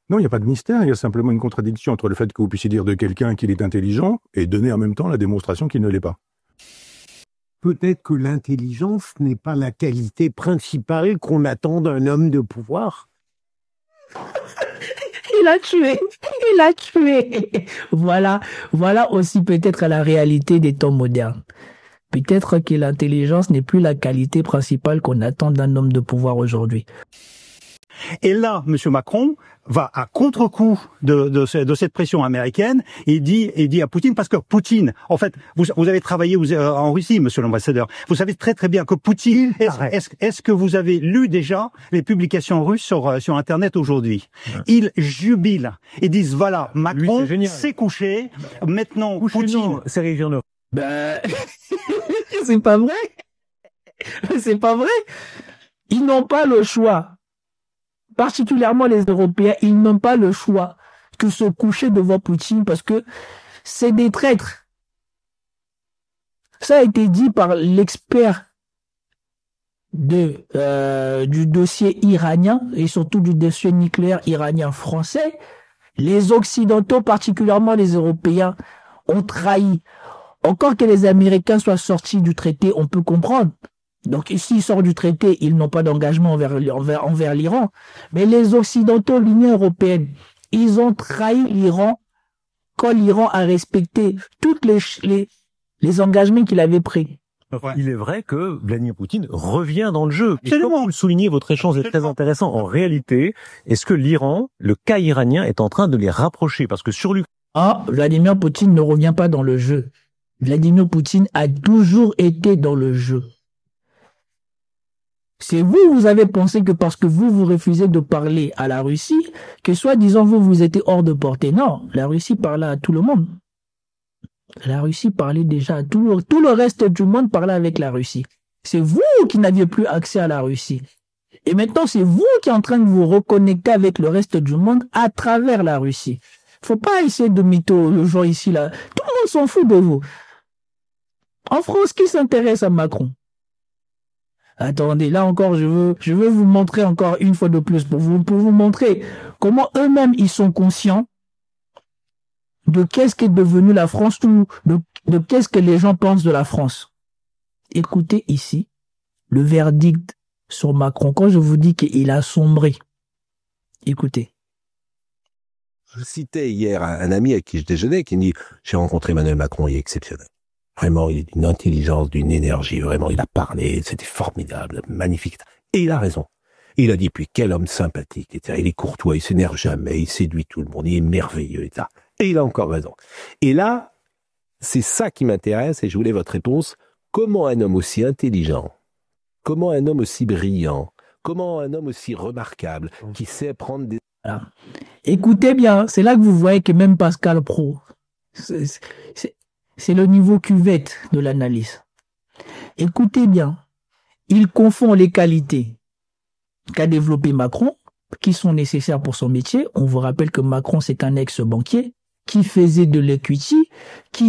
Non, il n'y a pas de mystère, il y a simplement une contradiction entre le fait que vous puissiez dire de quelqu'un qu'il est intelligent et donner en même temps la démonstration qu'il ne l'est pas. Peut-être que l'intelligence n'est pas la qualité principale qu'on attend d'un homme de pouvoir. Il a tué, il a tué. Voilà aussi peut-être la réalité des temps modernes. Peut-être que l'intelligence n'est plus la qualité principale qu'on attend d'un homme de pouvoir aujourd'hui. Et là, M. Macron va à contre-coup de cette pression américaine et dit à Poutine, parce que Poutine, en fait, vous avez travaillé en Russie, Monsieur l'ambassadeur, vous savez très très bien que Poutine, est-ce que vous avez lu déjà les publications russes sur Internet aujourd'hui? Ils jubilent et disent voilà, Macron s'est couché, maintenant Poutine... C'est régional. Ben, c'est pas vrai. C'est pas vrai. Ils n'ont pas le choix. Particulièrement les Européens, ils n'ont pas le choix que se coucher devant Poutine parce que c'est des traîtres. Ça a été dit par l'expert du dossier iranien et surtout du dossier nucléaire iranien français. Les Occidentaux, particulièrement les Européens, ont trahi. Encore que les Américains soient sortis du traité, on peut comprendre. Donc, s'ils sortent du traité, ils n'ont pas d'engagement envers l'Iran. Mais les Occidentaux, l'Union européenne, ils ont trahi l'Iran quand l'Iran a respecté tous les engagements qu'il avait pris. Ouais. Il est vrai que Vladimir Poutine revient dans le jeu. Et comme vous le soulignez, votre échange est très intéressant. En réalité, est-ce que l'Iran, le cas iranien, est en train de les rapprocher? Parce que sur l'Ukraine... Vladimir Poutine ne revient pas dans le jeu. Vladimir Poutine a toujours été dans le jeu. C'est vous avez pensé que parce que vous refusez de parler à la Russie, que soi-disant vous étiez hors de portée. Non, la Russie parlait à tout le monde. La Russie parlait déjà à tout le reste du monde parlait avec la Russie. C'est vous qui n'aviez plus accès à la Russie. Et maintenant, c'est vous qui êtes en train de vous reconnecter avec le reste du monde à travers la Russie. Faut pas essayer de mytho le jour ici, là. Tout le monde s'en fout de vous. En France, qui s'intéresse à Macron? Attendez, là encore, je veux vous montrer encore une fois de plus pour vous montrer comment eux-mêmes ils sont conscients de qu'est-ce qu'est devenu la France ou de qu'est-ce que les gens pensent de la France. Écoutez ici le verdict sur Macron quand je vous dis qu'il a sombré. Écoutez. Je citais hier un ami avec qui je déjeunais qui me dit « J'ai rencontré Emmanuel Macron, il est exceptionnel. Vraiment, il a d'une intelligence, d'une énergie, vraiment, il a parlé, c'était formidable, magnifique. » Et il a raison. Il a dit, puis quel homme sympathique, etc. Il est courtois, il s'énerve jamais, il séduit tout le monde, il est merveilleux, etc. Et il a encore raison. Et là, c'est ça qui m'intéresse, et je voulais votre réponse. Comment un homme aussi intelligent, comment un homme aussi brillant, comment un homme aussi remarquable, qui sait prendre des... Voilà. Écoutez bien, c'est là que vous voyez que même Pascal Praud, c'est le niveau cuvette de l'analyse. Écoutez bien, il confond les qualités qu'a développé Macron, qui sont nécessaires pour son métier. On vous rappelle que Macron, c'est un ex-banquier qui faisait de l'equity,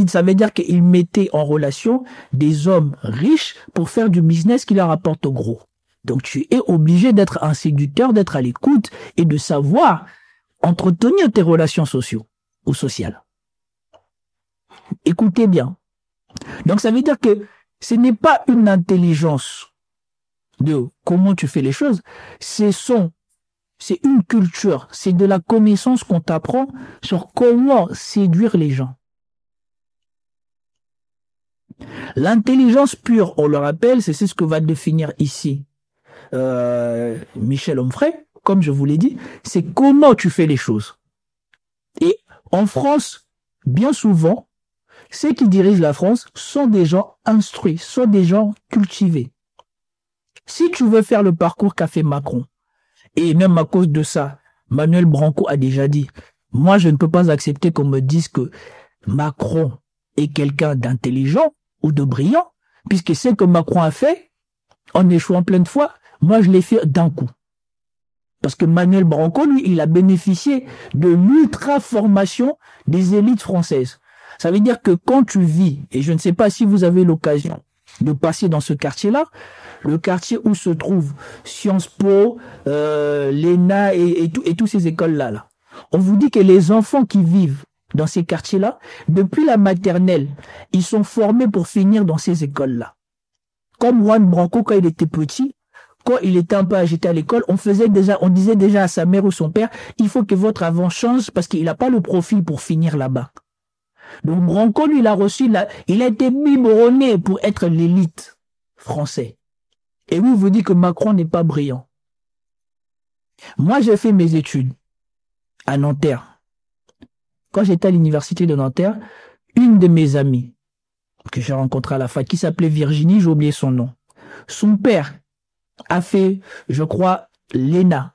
ça veut dire qu'il mettait en relation des hommes riches pour faire du business qui leur apporte au gros. Donc tu es obligé d'être un séducteur, d'être à l'écoute et de savoir entretenir tes relations sociales. Écoutez bien. Donc ça veut dire que ce n'est pas une intelligence de comment tu fais les choses, c'est une culture, c'est de la connaissance qu'on t'apprend sur comment séduire les gens. L'intelligence pure, on le rappelle, c'est ce que va définir ici Michel Onfray, comme je vous l'ai dit, c'est comment tu fais les choses. Et en France, bien souvent, ceux qui dirigent la France sont des gens instruits, sont des gens cultivés. Si tu veux faire le parcours qu'a fait Macron, et même à cause de ça, Manuel Branco a déjà dit, moi je ne peux pas accepter qu'on me dise que Macron est quelqu'un d'intelligent ou de brillant, puisque ce que Macron a fait, en échouant plein de fois, moi je l'ai fait d'un coup. Parce que Manuel Branco, lui, il a bénéficié de l'ultra-formation des élites françaises. Ça veut dire que quand tu vis, et je ne sais pas si vous avez l'occasion de passer dans ce quartier-là, le quartier où se trouvent Sciences Po, l'ENA et toutes ces écoles-là. On vous dit que les enfants qui vivent dans ces quartiers-là, depuis la maternelle, ils sont formés pour finir dans ces écoles-là. Comme Juan Branco, quand il était petit, quand il était un peu agité à l'école, on disait déjà à sa mère ou son père, il faut que votre avant change parce qu'il n'a pas le profil pour finir là-bas. Donc Branco, lui, il a été biberonné pour être l'élite française. Et oui, vous dit que Macron n'est pas brillant. Moi, j'ai fait mes études à Nanterre. Quand j'étais à l'université de Nanterre, une de mes amies que j'ai rencontrée à la fac, qui s'appelait Virginie, j'ai oublié son nom. Son père a fait, je crois, l'ENA.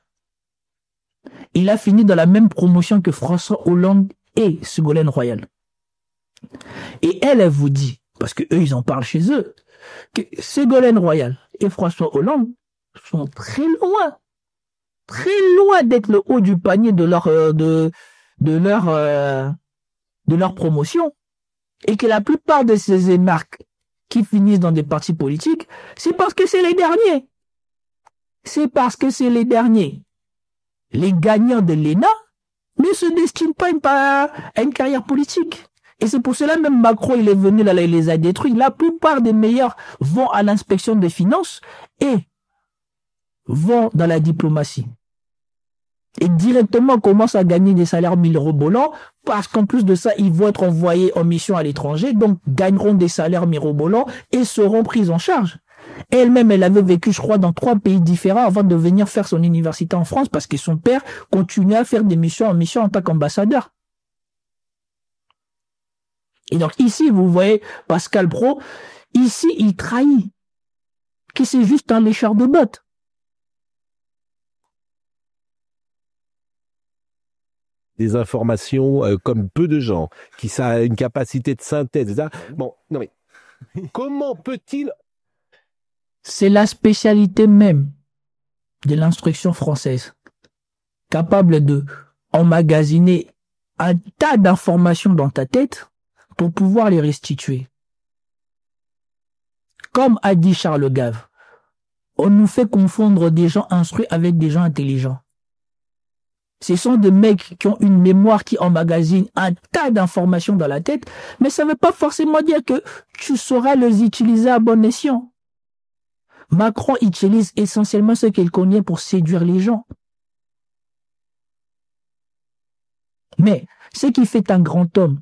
Il a fini dans la même promotion que François Hollande et Ségolène Royal. Et elle vous dit, parce que eux, ils en parlent chez eux, que Ségolène Royal et François Hollande sont très loin d'être le haut du panier de leur promotion. Et que la plupart de ces énarques qui finissent dans des partis politiques, c'est parce que c'est les derniers. C'est parce que c'est les derniers. Les gagnants de l'ENA ne se destinent pas à une carrière politique. Et c'est pour cela même Macron, il est venu là, il les a détruits. La plupart des meilleurs vont à l'inspection des finances et vont dans la diplomatie. Et directement commencent à gagner des salaires mirobolants parce qu'en plus de ça, ils vont être envoyés en mission à l'étranger, donc gagneront des salaires mirobolants et seront pris en charge. Elle-même, elle avait vécu, je crois, dans 3 pays différents avant de venir faire son université en France parce que son père continuait à faire des missions en tant qu'ambassadeur. Et donc ici, vous voyez Pascal Praud, ici, il trahit, qui c'est juste un lécheur de bottes. Des informations comme peu de gens, qui a une capacité de synthèse, etc. Bon, non mais, comment peut-il... C'est la spécialité même de l'instruction française, capable de emmagasiner un tas d'informations dans ta tête pour pouvoir les restituer. Comme a dit Charles Gave, on nous fait confondre des gens instruits avec des gens intelligents. Ce sont des mecs qui ont une mémoire qui emmagasine un tas d'informations dans la tête, mais ça ne veut pas forcément dire que tu sauras les utiliser à bon escient. Macron utilise essentiellement ce qu'il connaît pour séduire les gens. Mais ce qui fait un grand homme,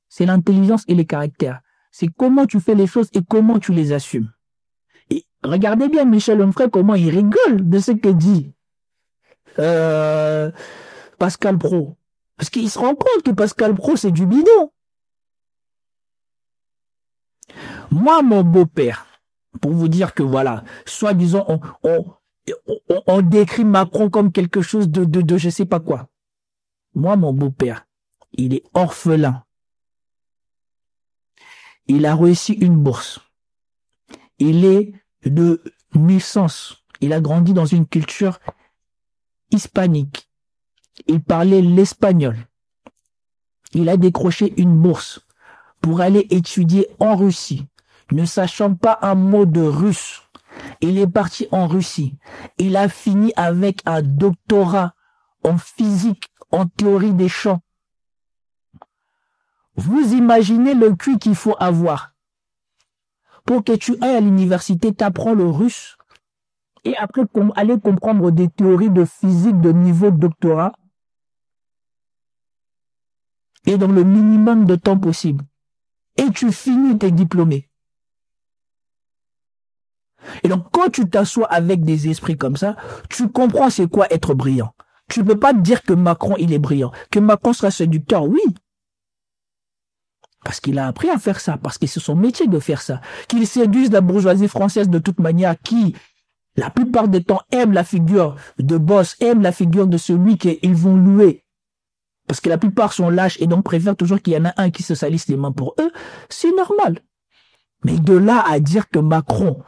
c'est l'intelligence et le caractère. C'est comment tu fais les choses et comment tu les assumes. Et regardez bien Michel Onfray, comment il rigole de ce que dit Pascal Praud. Parce qu'il se rend compte que Pascal Praud, c'est du bidon. Moi, mon beau-père, pour vous dire que voilà, soi-disant, on décrit Macron comme quelque chose de je sais pas quoi. Moi, mon beau-père, il est orphelin. Il a réussi une bourse. Il est de naissance. Il a grandi dans une culture hispanique. Il parlait l'espagnol. Il a décroché une bourse pour aller étudier en Russie, ne sachant pas un mot de russe. Il est parti en Russie. Il a fini avec un doctorat en physique, en théorie des champs. Vous imaginez le cul qu'il faut avoir pour que tu ailles à l'université, t'apprends le russe et après aller comprendre des théories de physique de niveau doctorat et dans le minimum de temps possible. Et tu finis tes diplômés. Et donc, quand tu t'assois avec des esprits comme ça, tu comprends c'est quoi être brillant. Tu ne peux pas dire que Macron, il est brillant. Que Macron sera séducteur, oui. Parce qu'il a appris à faire ça, parce que c'est son métier de faire ça. Qu'il séduise la bourgeoisie française de toute manière, qui, la plupart du temps, aime la figure de boss, aime la figure de celui qu'ils vont louer. Parce que la plupart sont lâches et donc préfèrent toujours qu'il y en a un qui se salisse les mains pour eux. C'est normal. Mais de là à dire que Macron,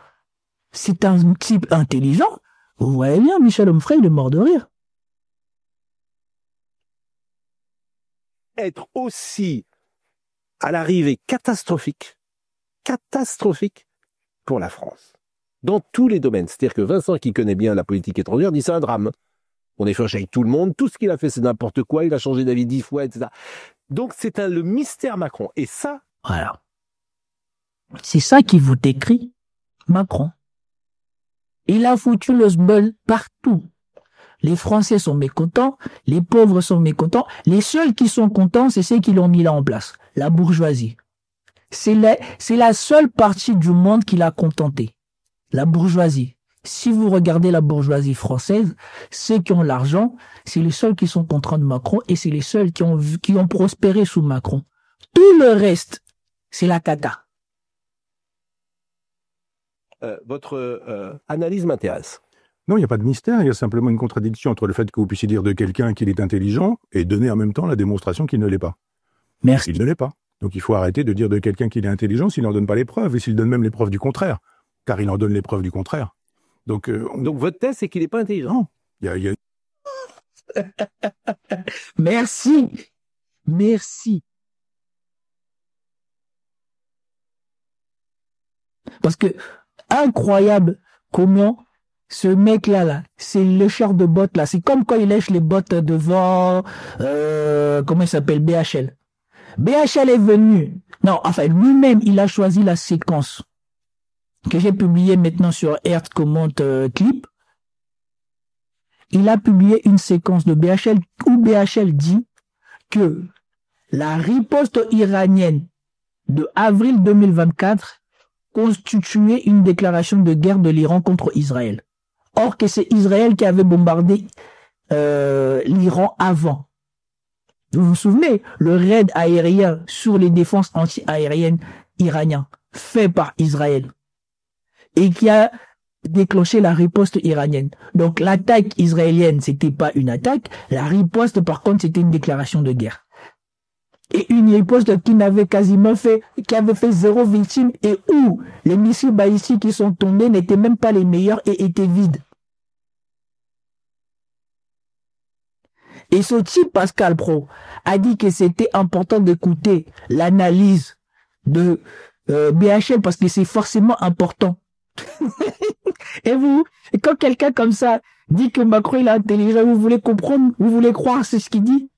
c'est un type intelligent, vous voyez bien, Michel Onfray, il est mort de rire. Être aussi à l'arrivée catastrophique pour la France, dans tous les domaines. C'est-à-dire que Vincent, qui connaît bien la politique étrangère, dit c'est un drame. On est fâché avec tout le monde. Tout ce qu'il a fait, c'est n'importe quoi. Il a changé d'avis 10 fois, etc. Donc, c'est le mystère Macron. Et ça... Voilà. C'est ça qui vous décrit Macron. Il a foutu le sbeul partout. Les Français sont mécontents, les pauvres sont mécontents. Les seuls qui sont contents, c'est ceux qui l'ont mis là en place. La bourgeoisie. C'est la seule partie du monde qui l'a contenté. La bourgeoisie. Si vous regardez la bourgeoisie française, ceux qui ont l'argent, c'est les seuls qui sont contents de Macron et c'est les seuls qui ont prospéré sous Macron. Tout le reste, c'est la cata. Votre analyse m'intéresse. Non, il n'y a pas de mystère, il y a simplement une contradiction entre le fait que vous puissiez dire de quelqu'un qu'il est intelligent et donner en même temps la démonstration qu'il ne l'est pas. Merci. Il ne l'est pas. Donc il faut arrêter de dire de quelqu'un qu'il est intelligent s'il n'en donne pas les preuves et s'il donne même les preuves du contraire. Car il en donne les preuves du contraire. Donc votre thèse, c'est qu'il n'est pas intelligent. Non. Il y a... Merci. Merci. Parce que, incroyable comment ce mec-là, c'est le lécheur de bottes, là. C'est comme quand il lèche les bottes devant, comment il s'appelle, BHL. BHL est venu. Non, enfin, lui-même, il a choisi la séquence que j'ai publiée maintenant sur Earth Commente Clip. Il a publié une séquence de BHL où BHL dit que la riposte iranienne de avril 2024 constituait une déclaration de guerre de l'Iran contre Israël. Or que c'est Israël qui avait bombardé l'Iran avant. Vous vous souvenez, le raid aérien sur les défenses anti-aériennes iraniennes fait par Israël et qui a déclenché la riposte iranienne. Donc l'attaque israélienne, c'était pas une attaque, la riposte par contre c'était une déclaration de guerre. Et une riposte qui n'avait quasiment qui avait fait 0 victime et où les missiles balistiques qui sont tombés n'étaient même pas les meilleurs et étaient vides. Et ce type, Pascal Pro, a dit que c'était important d'écouter l'analyse de BHL parce que c'est forcément important. Et quand quelqu'un comme ça dit que Macron il est intelligent, vous voulez comprendre, vous voulez croire, c'est ce qu'il dit?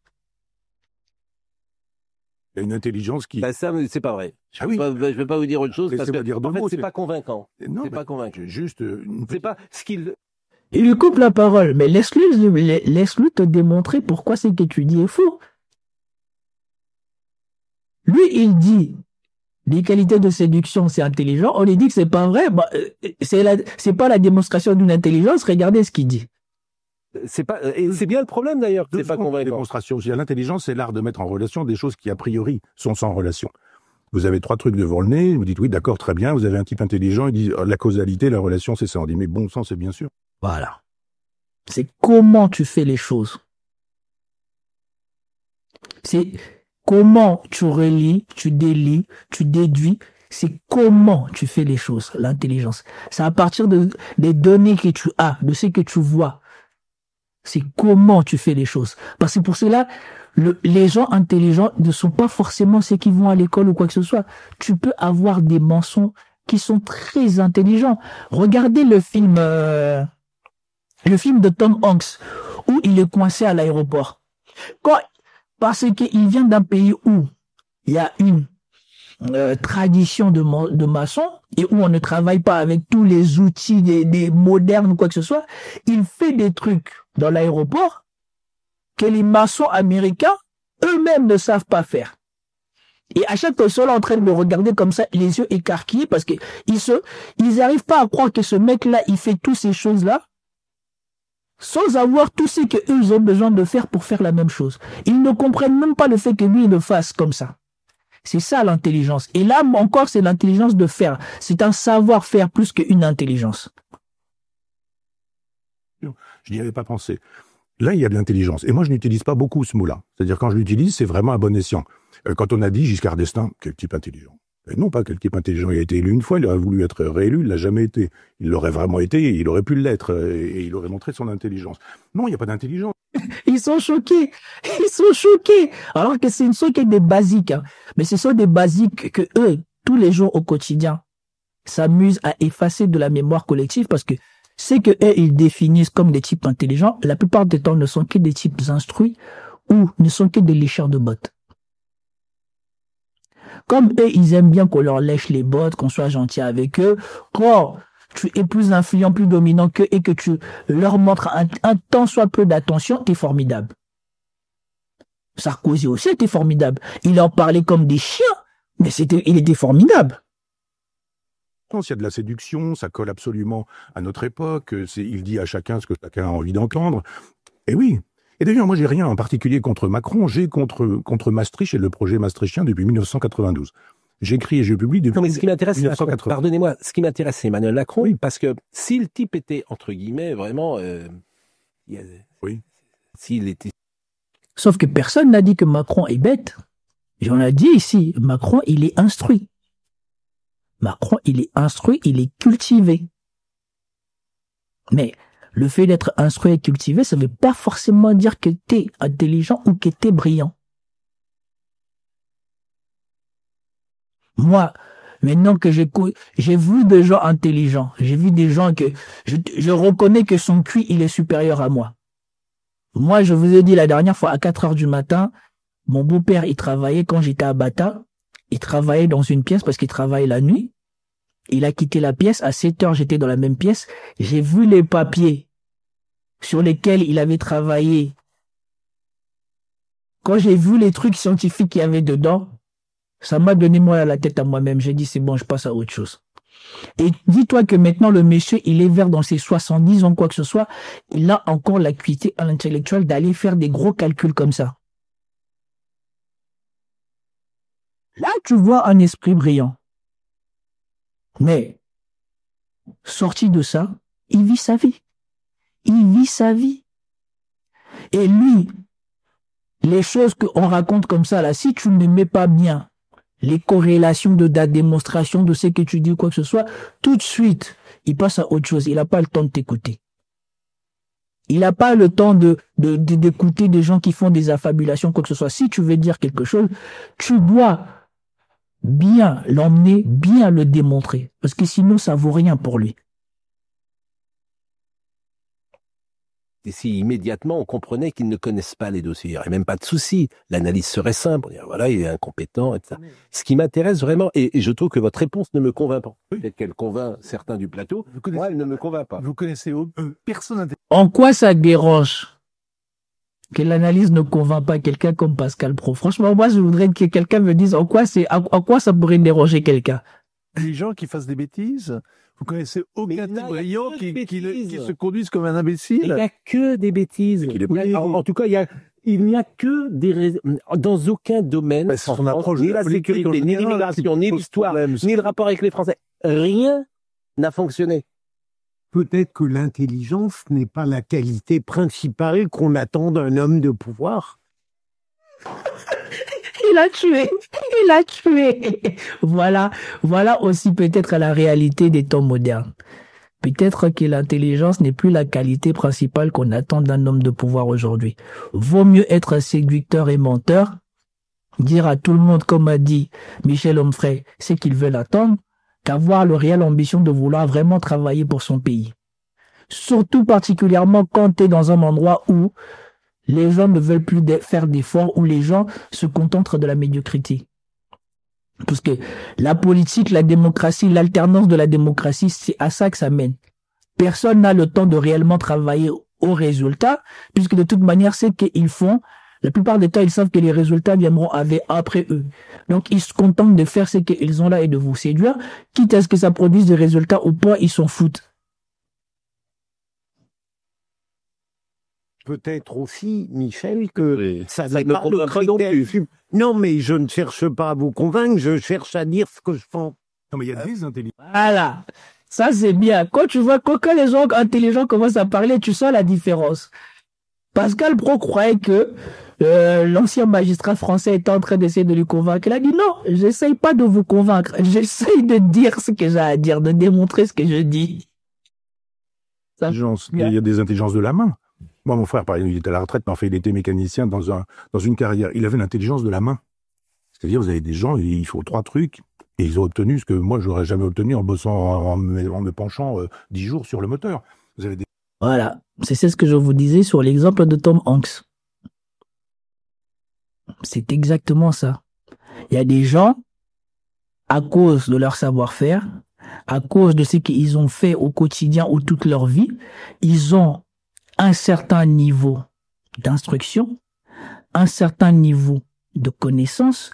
Il y a une intelligence qui... ça, c'est pas vrai. Ah oui. Je vais pas vous dire autre chose parce que, dire en fait, mots, c'est pas convaincant. Non, c'est pas convaincant. Juste c'est pas ce qu'il... Il lui coupe la parole, mais laisse-lui te démontrer pourquoi ce que tu dis est faux. Lui, il dit, les qualités de séduction, c'est intelligent. On lui dit que c'est pas vrai. Bah, c'est pas la démonstration d'une intelligence. Regardez ce qu'il dit. C'est bien le problème d'ailleurs. C'est pas convaincant. Démonstration. L'intelligence, c'est l'art de mettre en relation des choses qui a priori sont sans relation. Vous avez 3 trucs devant le nez. Vous dites oui, d'accord, très bien. Vous avez un type intelligent. Il dit la causalité, la relation, c'est ça. On dit mais bon sang, c'est bien sûr. Voilà. C'est comment tu fais les choses. C'est comment tu relis, tu délis, tu déduis. C'est comment tu fais les choses, l'intelligence. C'est à partir des données que tu as, de ce que tu vois. C'est comment tu fais les choses. Parce que pour cela, les gens intelligents ne sont pas forcément ceux qui vont à l'école ou quoi que ce soit. Tu peux avoir des mensonges qui sont très intelligents. Regardez le film de Tom Hanks, où il est coincé à l'aéroport. Parce qu'il vient d'un pays où il y a une tradition de maçon et où on ne travaille pas avec tous les outils des modernes ou quoi que ce soit, il fait des trucs dans l'aéroport que les maçons américains eux-mêmes ne savent pas faire. Et à chaque fois, ils sont là en train de le regarder comme ça, les yeux écarquillés, parce que ils n'arrivent pas à croire que ce mec-là, il fait toutes ces choses-là sans avoir tout ce qu'eux ont besoin de faire pour faire la même chose. Ils ne comprennent même pas le fait que lui, il le fasse comme ça. C'est ça l'intelligence. Et là, encore, c'est l'intelligence de faire. C'est un savoir-faire plus qu'une intelligence. Je n'y avais pas pensé. Là, il y a de l'intelligence. Et moi, je n'utilise pas beaucoup ce mot-là. C'est-à-dire, quand je l'utilise, c'est vraiment à bon escient. Quand on a dit Giscard d'Estaing, quel type intelligent. Et non, pas quel type intelligent. Il a été élu une fois, il aurait voulu être réélu, il l'a jamais été. Il l'aurait vraiment été, il aurait pu l'être, et il aurait montré son intelligence. Non, il n'y a pas d'intelligence. Ils sont choqués. Ils sont choqués. Alors que ce ne sont que des basiques. Hein. Mais ce sont des basiques que eux, tous les jours au quotidien, s'amusent à effacer de la mémoire collective parce que c'est que eux, ils définissent comme des types intelligents, la plupart du temps ne sont que des types instruits ou ne sont que des lécheurs de bottes. Comme eux, ils aiment bien qu'on leur lèche les bottes, qu'on soit gentil avec eux, quand tu es plus influent, plus dominant qu'eux et que tu leur montres un tant soit peu d'attention, t'es formidable. Sarkozy aussi était formidable. Il leur parlait comme des chiens, mais il était formidable. S'il y a de la séduction, ça colle absolument à notre époque, il dit à chacun ce que chacun a envie d'entendre. Et oui. Et d'ailleurs, moi, j'ai rien en particulier contre Macron, j'ai contre Maastricht et le projet maastrichtien depuis 1992. J'écris et je publie depuis 1980. Non, mais ce qui m'intéresse, pardonnez-moi, ce qui m'intéresse, c'est Emmanuel Macron, oui. Parce que si le type était, entre guillemets, vraiment... oui. S'il était... Sauf que personne n'a dit que Macron est bête. J'en ai dit ici, Macron, il est instruit. Macron, il est instruit, il est cultivé. Mais le fait d'être instruit et cultivé, ça ne veut pas forcément dire que tu es intelligent ou que tu es brillant. Moi, maintenant que j'ai vu des gens intelligents, j'ai vu des gens que je reconnais que son QI, il est supérieur à moi. Moi, je vous ai dit la dernière fois, à 4 heures du matin, mon beau-père, il travaillait quand j'étais à Bata. Il travaillait dans une pièce parce qu'il travaille la nuit. Il a quitté la pièce. À 7 heures, j'étais dans la même pièce. J'ai vu les papiers sur lesquels il avait travaillé. Quand j'ai vu les trucs scientifiques qu'il y avait dedans, ça m'a donné moi à la tête à moi-même. J'ai dit, c'est bon, je passe à autre chose. Et dis-toi que maintenant, le monsieur, il est vers dans ses 70 ans, quoi que ce soit. Il a encore l'acuité intellectuelle d'aller faire des gros calculs comme ça. Là, tu vois un esprit brillant. Mais, sorti de ça, il vit sa vie. Il vit sa vie. Et lui, les choses qu'on raconte comme ça, là, si tu ne mets pas bien les corrélations de la démonstration de ce que tu dis, quoi que ce soit, tout de suite, il passe à autre chose. Il n'a pas le temps de t'écouter. Il n'a pas le temps d'écouter des gens qui font des affabulations, quoi que ce soit. Si tu veux dire quelque chose, tu dois bien l'emmener, bien le démontrer. Parce que sinon, ça vaut rien pour lui. Et si immédiatement on comprenait qu'ils ne connaissent pas les dossiers, il n'y aurait même pas de souci. L'analyse serait simple. On dirait, voilà, il est incompétent, etc. Ce qui m'intéresse vraiment, et je trouve que votre réponse ne me convainc pas. Peut-être qu'elle convainc certains du plateau. Moi, elle ne me convainc pas. Vous connaissez personne. En quoi ça dérange que l'analyse ne convainc pas quelqu'un comme Pascal Praud? Franchement, moi, je voudrais que quelqu'un me dise en quoi ça pourrait déranger quelqu'un. Les gens qui fassent des bêtises. Vous connaissez aucun type brillant qui se conduise comme un imbécile? Il n'y a que des bêtises. En tout cas, il n'y a que des dans aucun domaine, son approche ni la sécurité, ni l'immigration, ni l'histoire, ni le rapport avec les Français. Rien n'a fonctionné. Peut-être que l'intelligence n'est pas la qualité principale qu'on attend d'un homme de pouvoir. Il a tué. Voilà aussi peut-être la réalité des temps modernes. Peut-être que l'intelligence n'est plus la qualité principale qu'on attend d'un homme de pouvoir aujourd'hui. Vaut mieux être séducteur et menteur, dire à tout le monde, comme a dit Michel Onfray, ce qu'ils veulent attendre, qu'avoir le réelle ambition de vouloir vraiment travailler pour son pays. Surtout particulièrement quand tu es dans un endroit où les gens ne veulent plus faire d'efforts, où les gens se contentent de la médiocrité. Parce que la politique, la démocratie, l'alternance de la démocratie, c'est à ça que ça mène. Personne n'a le temps de réellement travailler au résultat, puisque de toute manière, c'est qu'ils font, la plupart des temps, ils savent que les résultats viendront après eux. Donc, ils se contentent de faire ce qu'ils ont là et de vous séduire, quitte à ce que ça produise des résultats ou pas, ils s'en foutent. Peut-être aussi, Michel, que ça n'est me pas le critère. Non, mais je ne cherche pas à vous convaincre, je cherche à dire ce que je pense. Non, mais il y a des intelligents. Voilà. Ça, c'est bien. Quand tu vois, quand les gens intelligents commencent à parler, tu sens la différence. Pascal Praud croyait que l'ancien magistrat français était en train d'essayer de lui convaincre. Il a dit non, j'essaye pas de vous convaincre. J'essaye de dire ce que j'ai à dire, de démontrer ce que je dis. Ça, il y a des intelligences de la main. Moi, mon frère, par exemple, il était à la retraite, mais en fait, il était mécanicien dans une carrière. Il avait l'intelligence de la main. C'est-à-dire, vous avez des gens, il faut 3 trucs, et ils ont obtenu ce que moi, j'aurais jamais obtenu en bossant, en me penchant 10 jours sur le moteur. Vous avez des... Voilà. C'est ce que je vous disais sur l'exemple de Tom Hanks. C'est exactement ça. Il y a des gens, à cause de leur savoir-faire, à cause de ce qu'ils ont fait au quotidien ou toute leur vie, ils ont un certain niveau d'instruction, un certain niveau de connaissance,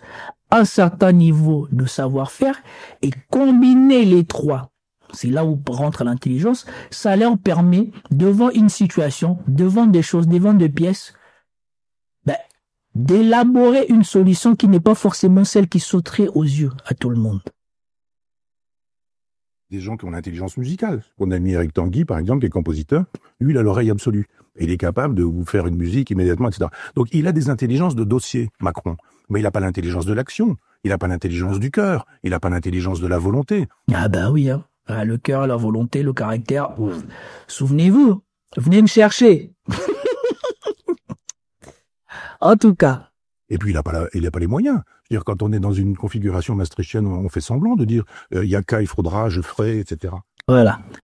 un certain niveau de savoir-faire, et combiner les trois, c'est là où rentre l'intelligence, ça leur permet, devant une situation, devant des choses, devant des pièces, d'élaborer une solution qui n'est pas forcément celle qui sauterait aux yeux à tout le monde. Des gens qui ont l'intelligence musicale. On a mis Eric Tanguy, par exemple, qui est compositeur. Lui, il a l'oreille absolue. Et il est capable de vous faire une musique immédiatement, etc. Donc, il a des intelligences de dossier, Macron. Mais il n'a pas l'intelligence de l'action. Il n'a pas l'intelligence du cœur. Il n'a pas l'intelligence de la volonté. Ah bah oui, hein. Ah, le cœur, la volonté, le caractère. Souvenez-vous, venez me chercher. En tout cas. Et puis, il n'a pas les moyens. Je veux dire, quand on est dans une configuration maastrichtienne, on fait semblant de dire, il y a qu'à, il faudra, je ferai, etc. Voilà.